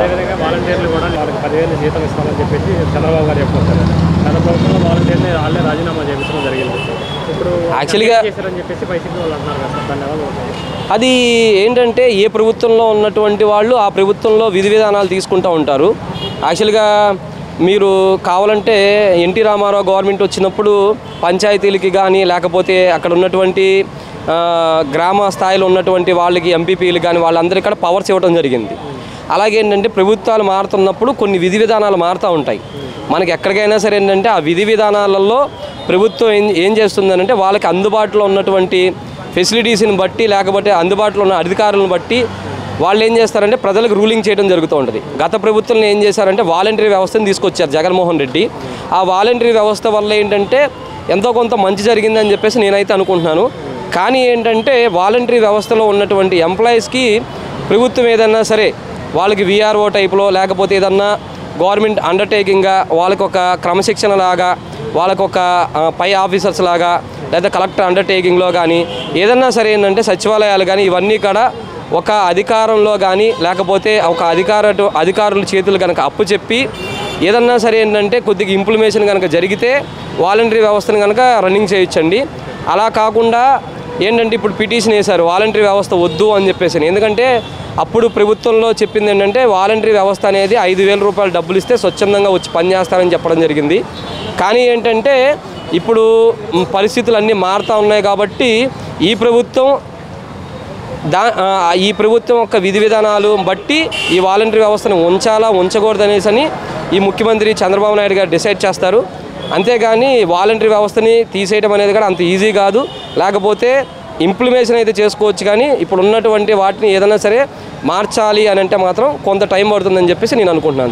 అదేవిధంగా వాలంటీర్లు కూడా వాళ్ళకి 10,000 జీతం ఇస్తామని చెప్పేసి చంద్రబాబు గారు చెప్పుకొచ్చారు. గత ప్రభుత్వంలో వాలంటీర్ని వాళ్ళే రాజీనామా చేయించడం జరిగింది. ఇప్పుడు యాక్చువల్గా చేశారని చెప్పేసి వైసీపీ వాళ్ళు అంటున్నారు కదా సార్, ధన్యవాదాలు. అది ఏంటంటే ఏ ప్రభుత్వంలో ఉన్నటువంటి వాళ్ళు ఆ ప్రభుత్వంలో విధి విధానాలు తీసుకుంటూ ఉంటారు. యాక్చువల్గా మీరు కావాలంటే ఎన్టీ రామారావు గవర్నమెంట్ వచ్చినప్పుడు పంచాయతీలకి కానీ లేకపోతే అక్కడ ఉన్నటువంటి గ్రామ స్థాయిలో ఉన్నటువంటి వాళ్ళకి ఎంపీపీలు కానీ వాళ్ళందరికీ కూడా పవర్స్ ఇవ్వడం జరిగింది. అలాగే ఏంటంటే ప్రభుత్వాలు మారుతున్నప్పుడు కొన్ని విధి విధానాలు మారుతూ ఉంటాయి. మనకి ఎక్కడికైనా సరే ఏంటంటే ఆ విధి విధానాలలో ప్రభుత్వం ఏం చేస్తుందనంటే వాళ్ళకి అందుబాటులో ఉన్నటువంటి ఫెసిలిటీస్ని బట్టి లేకపోతే అందుబాటులో ఉన్న అధికారులను బట్టి వాళ్ళు ఏం చేస్తారంటే ప్రజలకు రూలింగ్ చేయడం జరుగుతూ ఉంటుంది. గత ప్రభుత్వంలో ఏం చేశారంటే వాలంటరీ వ్యవస్థను తీసుకొచ్చారు జగన్మోహన్ రెడ్డి. ఆ వాలంటరీ వ్యవస్థ వల్ల ఏంటంటే ఎంతో కొంత మంచి జరిగిందని చెప్పేసి నేనైతే అనుకుంటున్నాను. కానీ ఏంటంటే వాలంటరీ వ్యవస్థలో ఉన్నటువంటి ఎంప్లాయీస్కి ప్రభుత్వం ఏదన్నా సరే వాళ్ళకి విఆర్ఓ టైప్లో లేకపోతే ఏదన్నా గవర్నమెంట్ అండర్టేకింగ్గా వాళ్ళకి ఒక క్రమశిక్షణ లాగా వాళ్ళకొక పై ఆఫీసర్స్ లాగా లేదా కలెక్టర్ అండర్టేకింగ్లో కానీ ఏదన్నా సరే ఏంటంటే సచివాలయాలు కానీ ఇవన్నీ కూడా ఒక అధికారంలో కానీ లేకపోతే ఒక అధికారుల చేతులు కనుక అప్పు చెప్పి ఏదన్నా సరే ఏంటంటే కొద్దిగా ఇంప్లిమేషన్ కనుక జరిగితే వాలంటరీ వ్యవస్థను కనుక రన్నింగ్ చేయొచ్చండి. అలా కాకుండా ఏంటంటే ఇప్పుడు పిటిషన్ వేశారు వాలంటరీ వ్యవస్థ వద్దు అని చెప్పేసి. ఎందుకంటే అప్పుడు ప్రభుత్వంలో చెప్పింది ఏంటంటే వాలంటరీ వ్యవస్థ అనేది 5,000 రూపాయలు డబ్బులు ఇస్తే స్వచ్ఛందంగా వచ్చి పనిచేస్తారని చెప్పడం జరిగింది. కానీ ఏంటంటే ఇప్పుడు పరిస్థితులు అన్నీ మారుతూ ఉన్నాయి కాబట్టి ఈ ప్రభుత్వం యొక్క విధి విధానాలు బట్టి ఈ వాలంటరీ వ్యవస్థను ఉంచాలా ఉంచకూడదు అనేసి ఈ ముఖ్యమంత్రి చంద్రబాబు నాయుడు గారు డిసైడ్ చేస్తారు. అంతేగాని వాలంటరీ వ్యవస్థని తీసేయడం అనేది కూడా అంత ఈజీ కాదు. లేకపోతే ఇంప్లిమేషన్ అయితే చేసుకోవచ్చు, కానీ ఇప్పుడు ఉన్నటువంటి వాటిని ఏదైనా సరే మార్చాలి అని అంటే మాత్రం కొంత టైం పడుతుందని చెప్పేసి నేను అనుకుంటున్నాను.